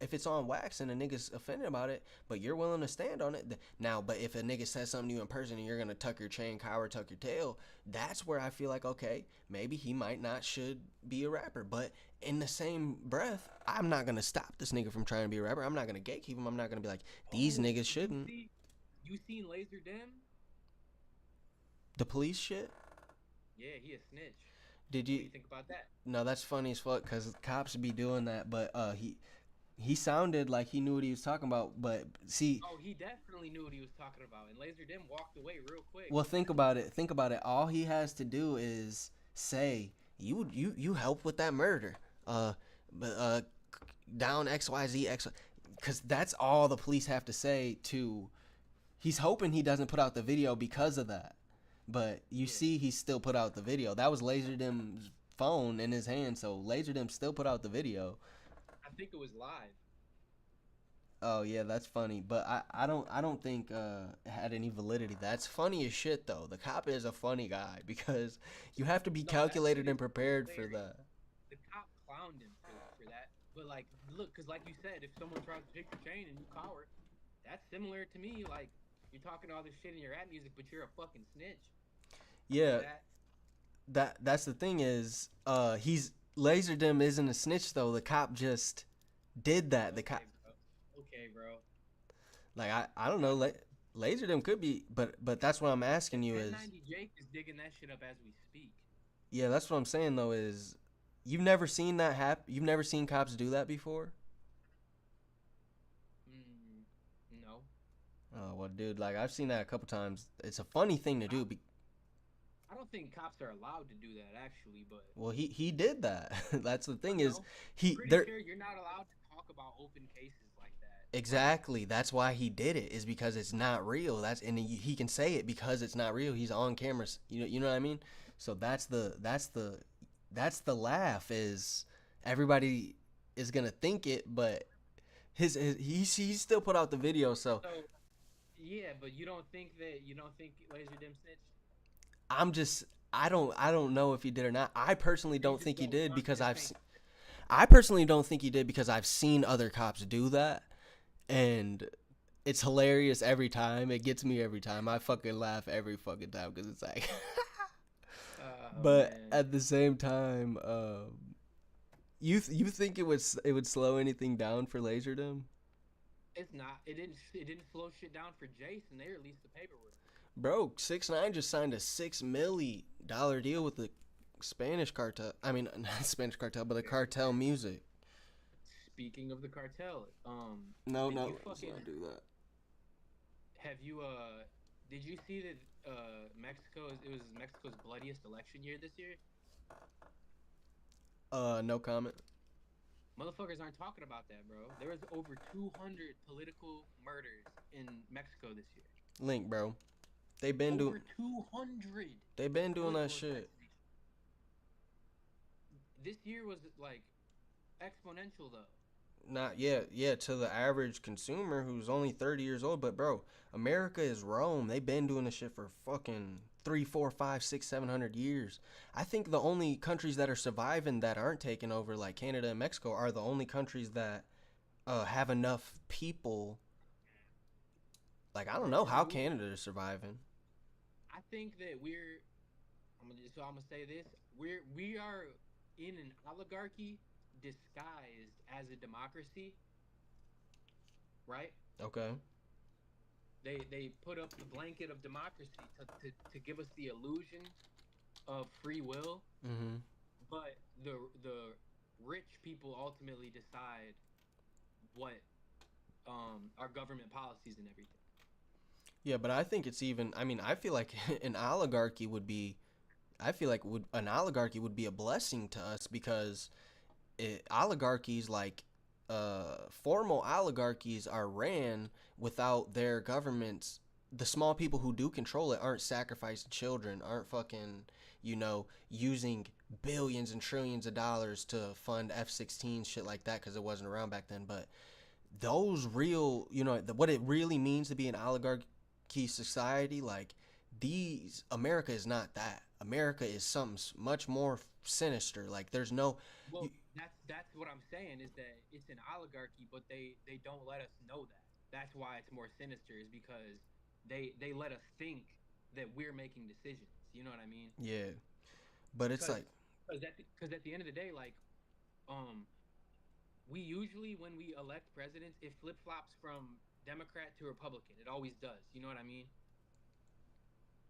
if it's on wax and a nigga's offended about it, but you're willing to stand on it, but if a nigga says something to you in person and you're gonna tuck your chain, cower, tuck your tail, that's where I feel like, okay, maybe he might not should be a rapper. But in the same breath, I'm not gonna stop this nigga from trying to be a rapper. I'm not gonna gatekeep him. I'm not gonna be like, these niggas shouldn't. You seen Laser Dim? The police shit? Yeah, he a snitch. What do you think about that? No, that's funny as fuck because cops be doing that, but he sounded like he knew what he was talking about, but see... Oh, he definitely knew what he was talking about, and Laser Dim walked away real quick. Well, think about it. All he has to do is say, you helped with that murder. Down XYZ, XY... Because that's all the police have to say to... He's hoping he doesn't put out the video because of that. But you see he still put out the video. That was Laser Dim's phone in his hand, so Laserdimp still put out the video. I think it was live. Oh yeah, that's funny, but I don't think it had any validity. That's funny as shit though. The cop is a funny guy because you have to be No, that calculated shit and is prepared for hilarious. that. The cop clowned him for that. But like, look, because like you said, if someone tries to take your chain and you cower, that's similar to me. Like, you're talking all this shit in your rap music, but you're a fucking snitch. Yeah, That that's the thing is he's Laserdimp isn't a snitch though. The cop just did that. The cop okay, bro. Okay, bro. like I don't know That Laserdimp could be, but that's what I'm asking you is 1090 Jake is digging that shit up as we speak. yeah, that's what I'm saying though is you've never seen that happen. You've never seen cops do that before. No. Oh well, dude, like I've seen that a couple times. It's a funny thing to do. I don't think cops are allowed to do that actually, but Well, he did that. That's the thing is no. he Pretty there sure you're not allowed to talk about open cases like that. exactly. That's why he did it is because it's not real. That's and he can say it because it's not real. He's on cameras. You know what I mean? So that's the laugh is everybody is gonna think it, but his he still put out the video. So So yeah, but you don't think Laser Dim snitched? I'm just I don't know if he did or not. I personally Or you don't just think he don't did you because just think I personally don't think he did because I've seen other cops do that, and it's hilarious every time. It gets me every time. I fucking laugh every fucking time because it's like, oh but man. at the same time, you think it would slow anything down for Laserdom? It's not. It didn't slow shit down for Jason. They released the paperwork. Bro, 6ix9ine just signed a $6 million deal with the Spanish cartel. I mean, not Spanish cartel, but the cartel music. Speaking of the cartel, No, did no, you let's fucking not do that. have you did you see that it was Mexico's bloodiest election year this year? No comment. Motherfuckers aren't talking about that, bro. There was over 200 political murders in Mexico this year. Link, bro. They been doing. Over 200 They been doing that political shit. assassinations. This year was like exponential though. Not yet. Yeah, to the average consumer who's only 30 years old. But bro, America is Rome. They been doing this shit for fucking 3, 4, 5, 6, 700 years. I think the only countries that are surviving that aren't taking over, like Canada and Mexico, are the only countries that have enough people. Like I don't That know how do. Canada is surviving. I think that I'm gonna say this. We are in an oligarchy disguised as a democracy, right? Okay. They put up the blanket of democracy to give us the illusion of free will, Mhm. but the rich people ultimately decide what our government policies and everything. Yeah, but I think it's even. I mean, I feel like an oligarchy would be. I feel like would an oligarchy would be a blessing to us because oligarchies like formal oligarchies are ran without their governments. The small people who do control it aren't sacrificing children, aren't fucking using billions and trillions of dollars to fund F-16 shit like that because it wasn't around back then. But those real, what it really means to be an oligarchy society, like these, America is not that. America is something much more sinister. Like there's no, Well, that's what I'm saying is that it's an oligarchy, but they don't let us know that. That's why it's more sinister, is because they let us think that we're making decisions. You know what I mean? yeah, but it's Because like, because at the end of the day, like um, we usually when we elect presidents, it flip flops from Democrat to Republican. It always does. You know what I mean?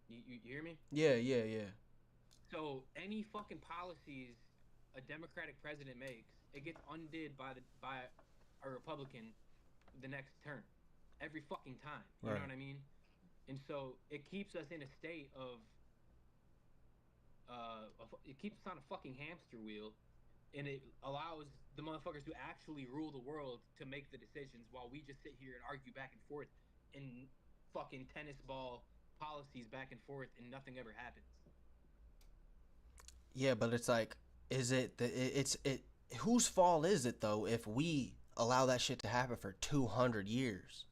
You hear me? yeah, yeah, yeah, So any fucking policies a Democratic president makes, it gets undid by a Republican the next term, every fucking time. You know right. what I mean? And so it keeps us in a state of it keeps us on a fucking hamster wheel, and it allows the motherfuckers who actually rule the world to make the decisions while we just sit here and argue back and forth in fucking tennis ball policies back and forth, and nothing ever happens. Yeah, but it's like is it the it's it whose fault is it though if we allow that shit to happen for 200 years?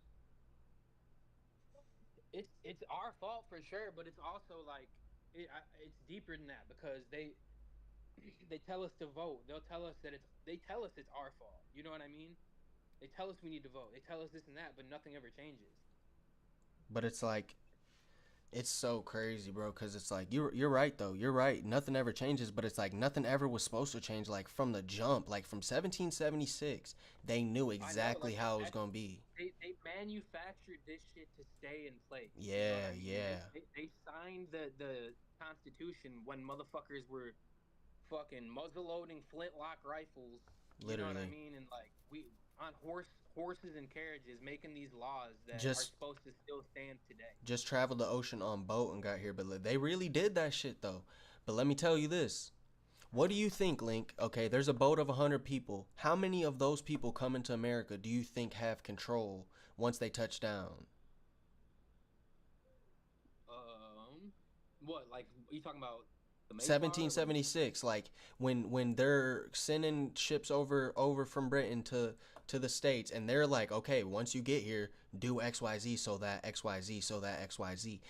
It's our fault for sure, but it's also like it's deeper than that because they tell us to vote. They'll tell us that they tell us it's our fault. You know what I mean? They tell us we need to vote. They tell us this and that, but nothing ever changes. But it's like it's so crazy, bro, because it's like you're right though. You're right. Nothing ever changes, but it's like nothing ever was supposed to change. Like from the jump, like from 1776, they knew exactly how it was gonna be. They manufactured this shit to stay in place. You know what Yeah, I mean? yeah. They signed the Constitution when motherfuckers were fucking muzzle loading flintlock rifles. You know what I Literally. mean? And like we on horses and carriages making these laws that are Just supposed to still stand today. just traveled the ocean on boat and got here, but they really did that shit though. But let me tell you this. What do you think, Link? Okay, there's a boat of 100 people. How many of those people coming to America do you think have control once they touch down? What like are you talking about the Mayflower? 1776, like when they're sending ships over from Britain to the States, and they're like, okay, once you get here, do XYZ so that XYZ so that XYZ.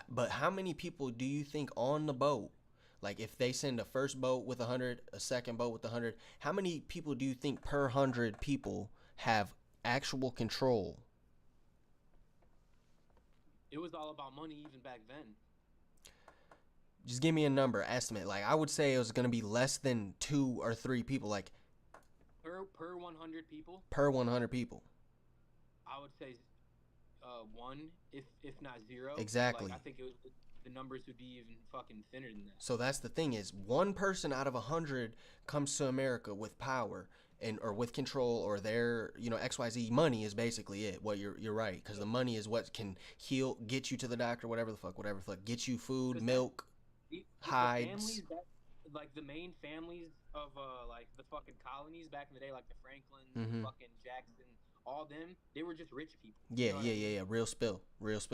But how many people do you think on the boat, like if they send a first boat with 100, a second boat with 100, how many people do you think per 100 people have actual control? It was all about money even back then. Just give me a number estimate. Like I would say it was gonna be less than 2 or 3 people. Like per 100 people. Per 100 people. I would say one, if not zero. Exactly. Like, I think the numbers would be even fucking thinner than that. So that's the thing is one person out of 100 comes to America with power and or with control or their XYZ money is basically it. What you're right because the money is what can heal, get you to the doctor, whatever the fuck, get you food, milk, hides. The families like the main families of like the fucking colonies back in the day, like the Franklins, the fucking Jackson, all them, they were just rich people. Yeah, yeah. Real spill.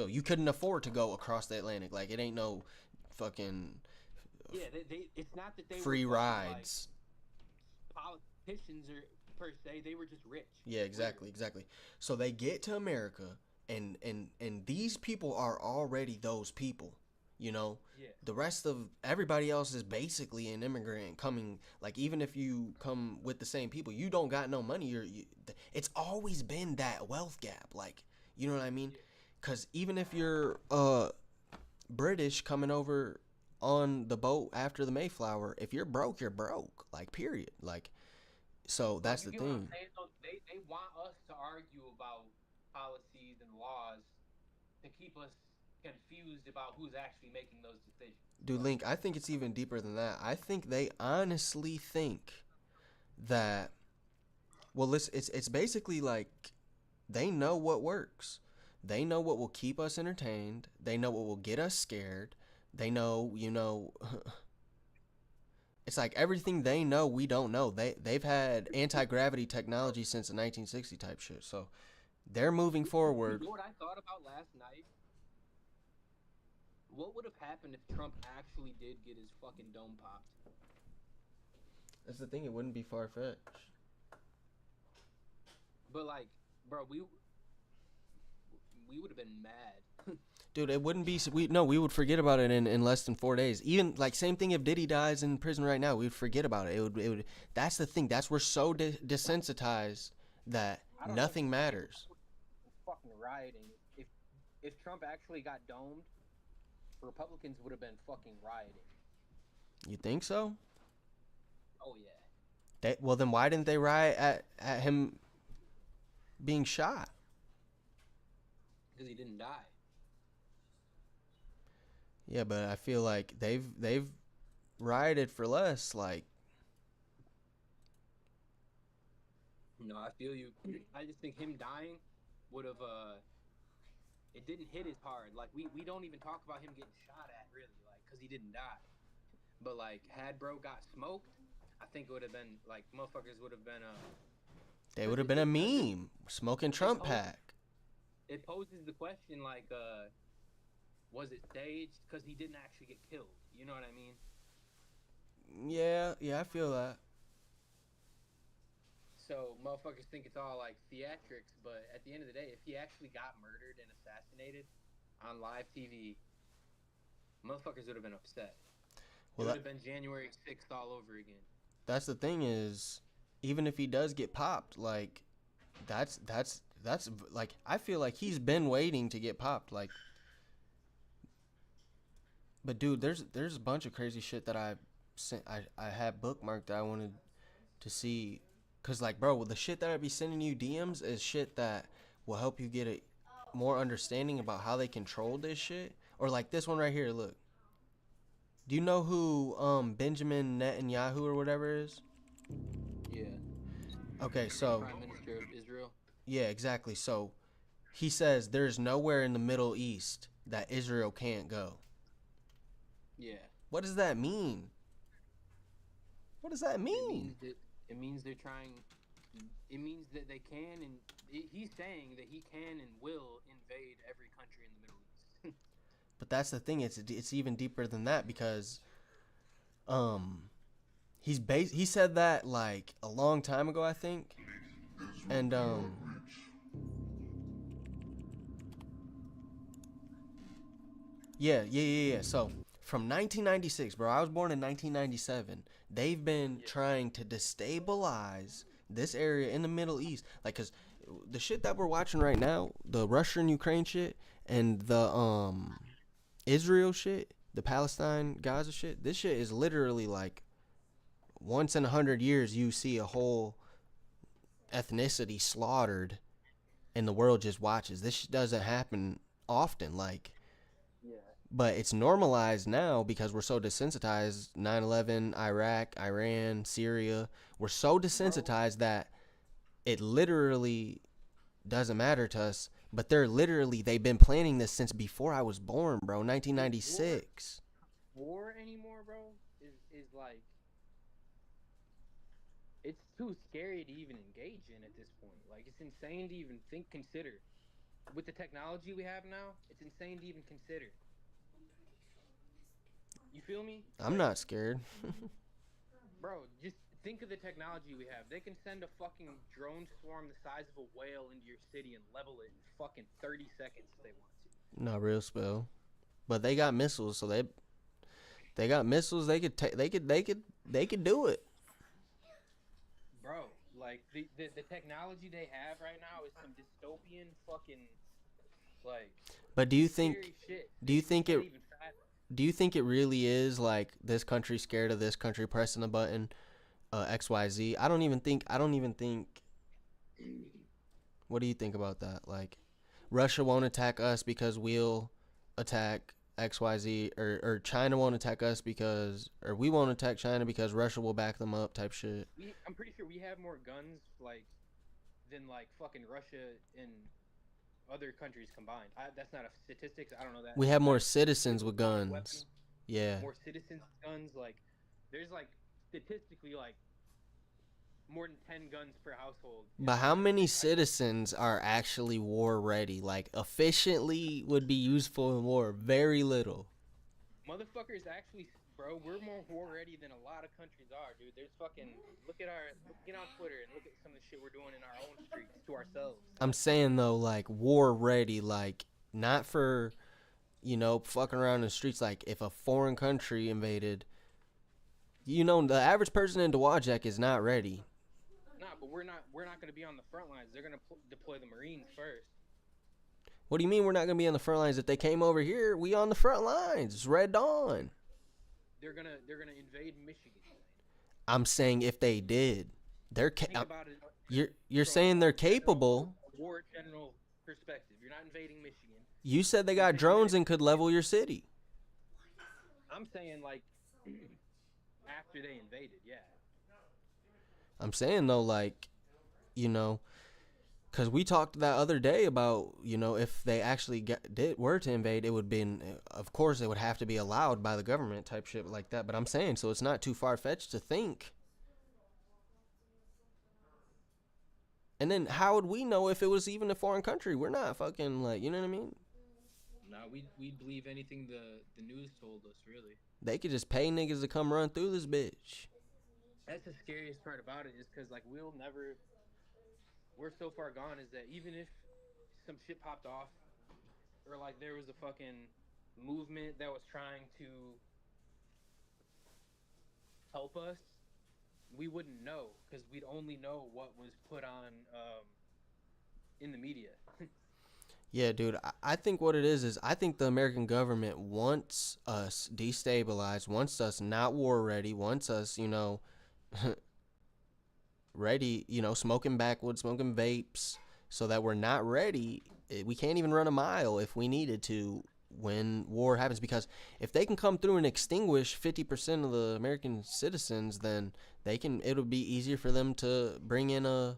You couldn't afford to go across the Atlantic. Like it ain't no fucking. Yeah, it's not that they free were rides. Like, politicians or per se, they were just rich. Yeah, exactly. So they get to America, and these people are already those people. Yeah. The rest of everybody else is basically an immigrant coming. Like even if you come with the same people, you don't got no money. It's always been that wealth gap. Like you know what I mean? Because even if you're British coming over on the boat after the Mayflower, if you're broke, you're broke. Like period. Like so that's the thing. They want us to argue about policies and laws to keep us confused about who's actually making those decisions. Dude, Link, I think it's even deeper than that. I think they honestly think that, well, it's basically like they know what works. They know what will keep us entertained. They know what will get us scared. They know, it's like everything they know we don't know. They've had anti-gravity technology since the 1960 type shit. So they're moving forward. You know what I thought about last night? What would have happened if Trump actually did get his fucking dome popped? That's the thing. It wouldn't be far-fetched. But like, bro, we would have been mad. Dude, it wouldn't be. We would forget about it in less than 4 days. Even like same thing if Diddy dies in prison right now, we'd forget about it. It would. That's the thing. That's we're so desensitized that nothing matters. Fucking rioting. If Trump actually got domed, Republicans would have been fucking rioting. You think so? Oh yeah. Well, then why didn't they riot at him being shot? Because he didn't die. Yeah, but I feel like they've rioted for less. Like, no, I feel you. I just think him dying would have it didn't hit as hard. Like we don't even talk about him getting shot at really, like because he didn't die. But like had bro got smoked, I think it would have been like motherfuckers would have been they would have been a meme smoking Trump pack. It poses the question like was it staged? Because he didn't actually get killed. You know what I mean? Yeah, I feel that. So motherfuckers think it's all like theatrics, but at the end of the day, if he actually got murdered and assassinated on live TV, motherfuckers would have been upset. It Well, would have been January 6th all over again. that's the thing is, even if he does get popped, like, that's like, I feel like he's been waiting to get popped, like. But dude, there's a bunch of crazy shit that I had bookmarked that I wanted to see, cause like, bro, the shit that I be sending you DMs is shit that will help you get a more understanding about how they control this shit. Or like this one right here, look. Do you know who Benjamin Netanyahu or whatever is? Yeah. Okay, so Prime Minister of Israel. yeah, exactly. So he says there's nowhere in the Middle East that Israel can't go. Yeah. What does that mean? What does that mean? It means they're trying. It means that they can, and he's saying that he can and will invade every country in the Middle East. But that's the thing. It's even deeper than that, because he said that like a long time ago, I think, and yeah. So from 1996, bro, I was born in 1997. They've been trying to destabilize this area in the Middle East, like, cause the shit that we're watching right now, the Russia and Ukraine shit, and the Israel shit, the Palestine Gaza shit. This shit is literally like once in 100 years you see a whole ethnicity slaughtered, and the world just watches. This shit doesn't happen often, like. Yeah. But it's normalized now because we're so desensitized. 9/11, Iraq, Iran, Syria. We're so desensitized that it literally doesn't matter to us. But they've been planning this since before I was born, bro. 1996. War anymore, bro, is like, it's too scary to even engage in at this point. Like, it's insane to even consider. With the technology we have now, it's insane to even consider. You feel me? I'm not scared. Bro, just think of the technology we have. They can send a fucking drone swarm the size of a whale into your city and level it in fucking 30 seconds if they want to. No, real spell. But they got missiles, so they got missiles. They could do it. Bro, like the technology they have right now is some dystopian fucking, like. But do you think shit. do you think it really is like this country scared of this country pressing the button XYZ? I don't even think What do you think about that? Like, Russia won't attack us because we'll attack XYZ, or China won't attack us because, or we won't attack China because Russia will back them up, type shit. I'm pretty sure we have more guns like than like fucking Russia and other countries combined. That's not a statistics. I don't know that. We have more citizens with guns. Weapons, yeah. More citizens with guns. Like, there's like statistically like more than 10 guns per household. But how many citizens are actually war ready? Like, efficiently would be useful in war? Very little. Motherfuckers actually, bro, we're more war ready than a lot of countries are, dude. There's fucking, get on Twitter and look at some of the shit we're doing in our own streets to ourselves. I'm saying though, like, war ready, like, not for, fucking around in the streets. Like, if a foreign country invaded, the average person in Dowajak is not ready. Nah, but we're not going to be on the front lines. They're going to deploy the Marines first. What do you mean we're not going to be on the front lines? If they came over here, we on the front lines. It's Red Dawn. They're gonna invade Michigan. I'm saying if they did, Think about it. You're saying they're capable. War general perspective. You're not invading Michigan. You said they got drones and could level your city. I'm saying, like, after they invaded, yeah. I'm saying though, like, because we talked that other day about, if they actually were to invade, it would be, of course, it would have to be allowed by the government, type shit like that. But I'm saying, so it's not too far fetched to think. And then how would we know if it was even a foreign country? We're not fucking, like, you know what I mean? Nah, we'd believe anything the news told us, really. They could just pay niggas to come run through this bitch. That's the scariest part about it, is because like we're so far gone, is that even if some shit popped off, or like there was a fucking movement that was trying to help us, we wouldn't know, because we'd only know what was put on in the media. Yeah, dude, I think what it is I think the American government wants us destabilized, wants us not war ready, wants us, you know, ready, you know, smoking backwoods, smoking vapes, so that we're not ready. We can't even run a mile if we needed to when war happens. Because if they can come through and extinguish 50% of the American citizens, then it'll be easier for them to bring in a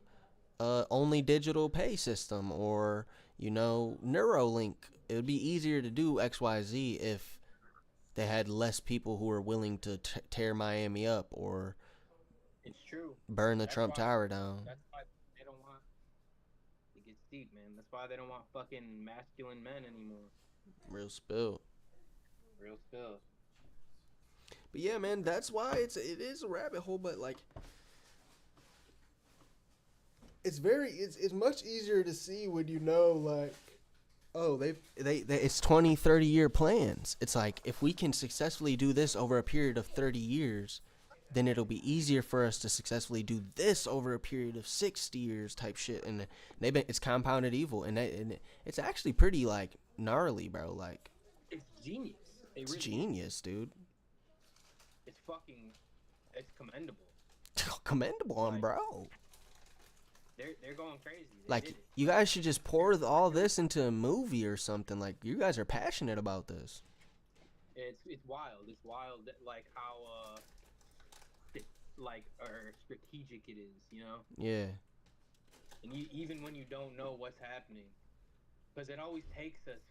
only digital pay system, or, you know, Neuralink. It would be easier to do XYZ if they had less people who were willing to tear Miami up or It's true. burn the Trump Tower down. That's why they don't want. It gets deep, man. That's why they don't want fucking masculine men anymore. Real spill. Real spill. But yeah, man, that's why it is a rabbit hole. But like, it's much easier to see when you know, like, oh, they it's 20, 30-year plans. It's like, if we can successfully do this over a period of 30 years, then it'll be easier for us to successfully do this over a period of 60 years type shit. And it's compounded evil, and it's actually pretty like gnarly, bro. Like, it's genius. It's really genius, dude. It's commendable. Commendable on, bro. They're going crazy. Like, you guys should just pour all this into a movie or something. Like, you guys are passionate about this. It's wild. It's wild, like how or strategic it is, you know? Yeah. And even when you don't know what's happening, because it always takes us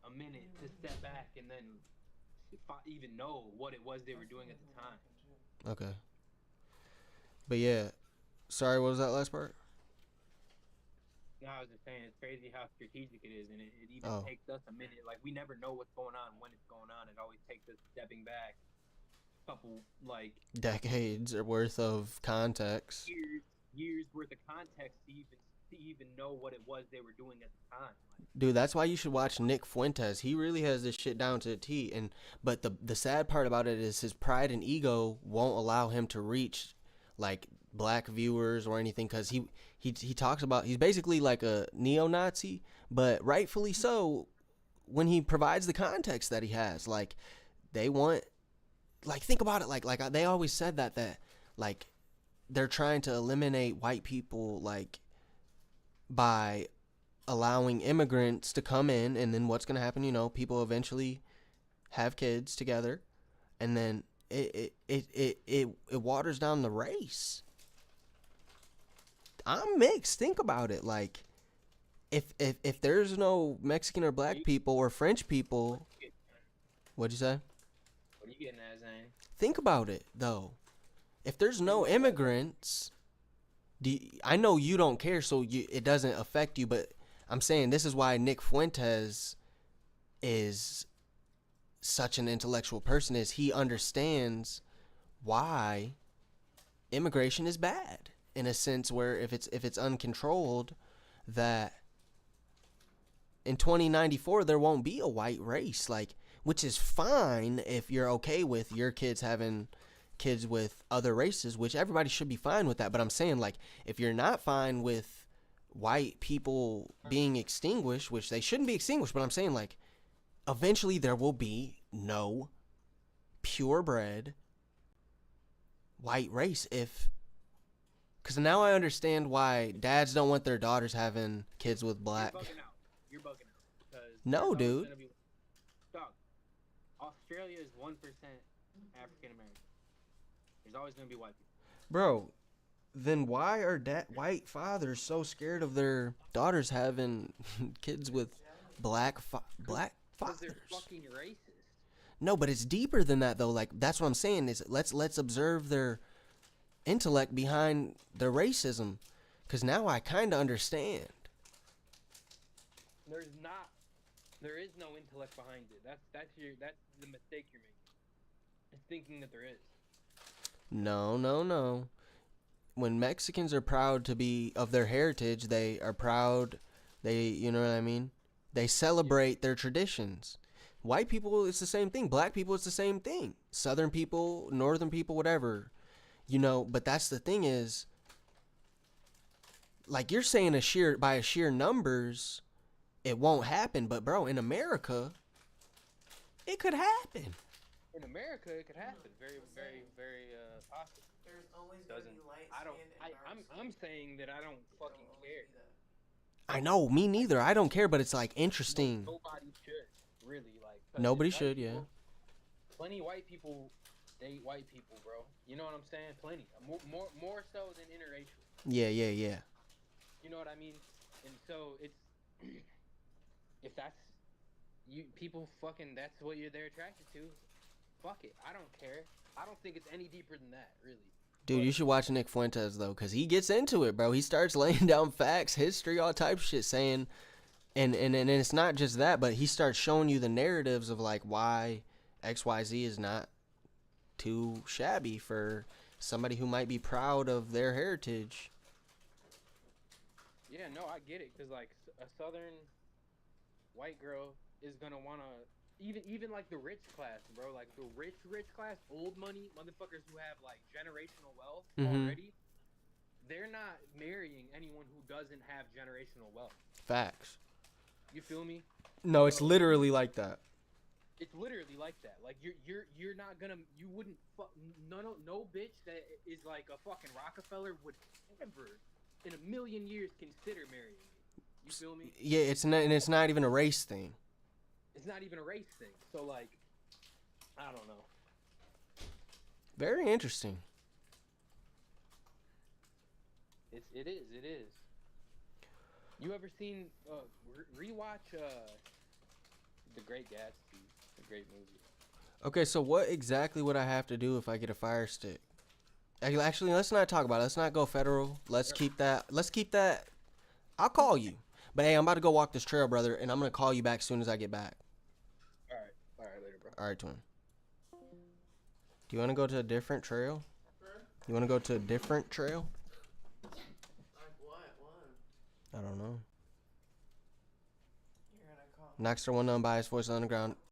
a minute to step back and then even know what it was they were doing at the time. Okay. But yeah, sorry, what was that last part? No, I was just saying, it's crazy how strategic it is, and it even takes us a minute. Like, we never know what's going on when it's going on. It always takes us stepping back a couple, like, decades worth of context. Years worth of context to even know what it was they were doing at the time. Dude, that's why you should watch Nick Fuentes. He really has this shit down to a T. But the sad part about it is his pride and ego won't allow him to reach like black viewers or anything, because he talks about, he's basically like a neo-Nazi, but rightfully so when he provides the context that he has. Like, they want, like, think about it, like they always said that like they're trying to eliminate white people, like, by allowing immigrants to come in, and then what's going to happen, you know, people eventually have kids together, and then it waters down the race. I'm mixed. Think about it. Like, if there's no Mexican or black people or French people, what'd you say? What are you getting at, Zane? Think about it, though. If there's no immigrants, I know you don't care, so it doesn't affect you, but I'm saying this is why Nick Fuentes is such an intellectual person, is he understands why immigration is bad, in a sense where if it's uncontrolled, that in 2094 there won't be a white race, like, which is fine if you're okay with your kids having kids with other races, which everybody should be fine with that. But I'm saying, like, if you're not fine with white people being extinguished, which they shouldn't be extinguished, but I'm saying, like, eventually there will be no purebred white race. Because now I understand why dads don't want their daughters having kids with black. You're bugging out. No, dude. Dog, Australia is 1% African American. There's always going to be white people. Bro, then why are white fathers so scared of their daughters having kids with black fathers? Because they're fucking racist. No, but it's deeper than that, though. Like, that's what I'm saying, is let's observe their intellect behind their racism, because now I kind of understand. There's not There is no intellect behind it. That's the mistake you're making. Is thinking that there is. No, no, no. When Mexicans are proud to be of their heritage, they are proud. You know what I mean? They celebrate their traditions. White people, it's the same thing. Black people, it's the same thing. Southern people, northern people, whatever. You know, but that's the thing is, like you're saying, by a sheer numbers, it won't happen. But bro, in America, it could happen. In America, it could happen. Very, very, very possible. There's always gonna be light skinned and dark skinned. I'm saying that I don't fucking care. I know, me neither. I don't care, but it's like interesting. Nobody should really like. Nobody should, yeah. Plenty of white people date white people, bro. You know what I'm saying? Plenty. More so than interracial. Yeah, yeah, yeah. You know what I mean? And so it's if that's people fucking that's what they're attracted to. Fuck it. I don't care. I don't think it's any deeper than that, really. Dude, you should watch Nick Fuentes, though, because he gets into it, bro. He starts laying down facts, history, all types of shit, saying, and it's not just that, but he starts showing you the narratives of, like, why XYZ is not too shabby for somebody who might be proud of their heritage. Yeah, no, I get it, because, like, a southern white girl is going to want to, even like the rich class, bro, like the rich class, old money motherfuckers who have like generational wealth already, they're not marrying anyone who doesn't have generational wealth. Facts. You feel me? No, it's literally like that. It's literally like that. Like you're not gonna, you wouldn't no bitch that is like a fucking Rockefeller would ever in a million years consider marrying me. You feel me? Yeah, it's not even a race thing. It's not even a race thing. So, like, I don't know. Very interesting. It is. You ever seen, rewatch, The Great Gatsby? A great movie. Okay, so what exactly would I have to do if I get a Fire Stick? Actually, let's not talk about it. Let's not go federal. Let's keep that. I'll call you. But, hey, I'm about to go walk this trail, brother, and I'm going to call you back as soon as I get back. All right, later, bro. All right, twin. Do you want to go to a different trail? You want to go to a different trail? Like what? I don't know. You're gonna call. Knoxter 1 Unbiased Voice Underground.